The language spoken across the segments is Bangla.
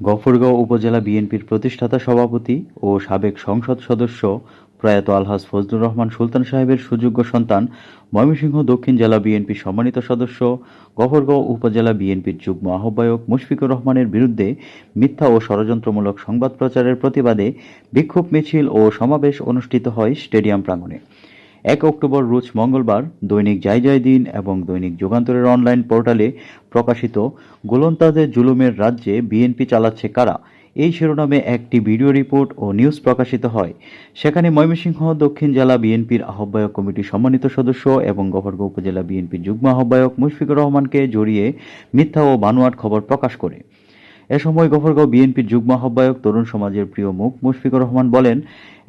গফরগাঁও উপজেলা বিএনপির প্রতিষ্ঠাতা সভাপতি ও সাবেক সংসদ সদস্য প্রয়াত আলহাজ ফজলুর রহমান সুলতান সাহেবের সুযোগ্য সন্তান, ময়মনসিংহ দক্ষিণ জেলা বিএনপির সম্মানিত সদস্য, গফরগাঁও উপজেলা বিএনপির যুগ্ম আহ্বায়ক মুশফিকুর রহমানের বিরুদ্ধে মিথ্যা ও ষড়যন্ত্রমূলক সংবাদ প্রচারের প্রতিবাদে বিক্ষোভ মিছিল ও সমাবেশ অনুষ্ঠিত হয় স্টেডিয়াম প্রাঙ্গণে। ১ অক্টোবর রোজ মঙ্গলবার দৈনিক জয় দিন এবং দৈনিক যুগান্তরের অনলাইন পোর্টালে প্রকাশিত গোলন্দাজের জুলুমের রাজ্যে বিএনপি চালাচ্ছে কারা এই শিরোনামে একটি ভিডিও রিপোর্ট ও নিউজ প্রকাশিত হয়। সেখানে ময়মনসিংহ দক্ষিণ জেলা বিএনপির আহ্বায়ক কমিটির সম্মানিত সদস্য এবং গফরগাঁও উপজেলা বিএনপির যুগ্ম আহ্বায়ক মুশফিকুর রহমানকে জড়িয়ে মিথ্যা ও বানোয়াট খবর প্রকাশ করে। এ সময় গফরগাঁও বিএনপির যুগ্ম আহ্বায়ক তরুণ সমাজের প্রিয় মুখ মুশফিকুর রহমান বলেন,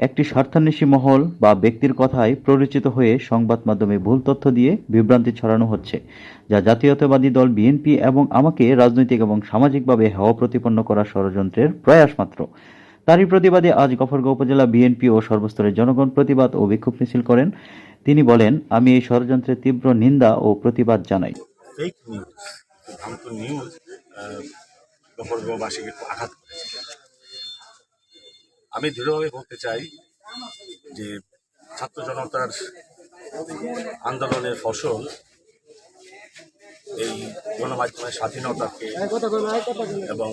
একটি স্বার্থান্বেষী মহল বা ব্যক্তির কথায় প্ররোচিত হয়ে সংবাদ মাধ্যমে ভুল তথ্য দিয়ে বিভ্রান্তি ছড়ানো হচ্ছে, যা জাতীয়তাবাদী দল বিএনপি এবং আমাকে রাজনৈতিক এবং সামাজিকভাবে হেয় প্রতিপন্ন করার ষড়যন্ত্রের প্রয়াস মাত্র। তারই প্রতিবাদে আজ গফরগাঁও উপজেলা বিএনপি ও সর্বস্তরের জনগণ প্রতিবাদ ও বিক্ষোভ মিছিল করেন। তিনি বলেন, আমি এই ষড়যন্ত্রের তীব্র নিন্দা ও প্রতিবাদ জানাই। ফেক নিউজ, ভ্রান্ত নিউজ গফরগাঁওবাসীকে একটু আঘাত করেছে। আমি দৃঢ়ভাবে বলতে চাই যে ছাত্র জনতার আন্দোলনের ফসল এই গণমাধ্যমের স্বাধীনতাকে এবং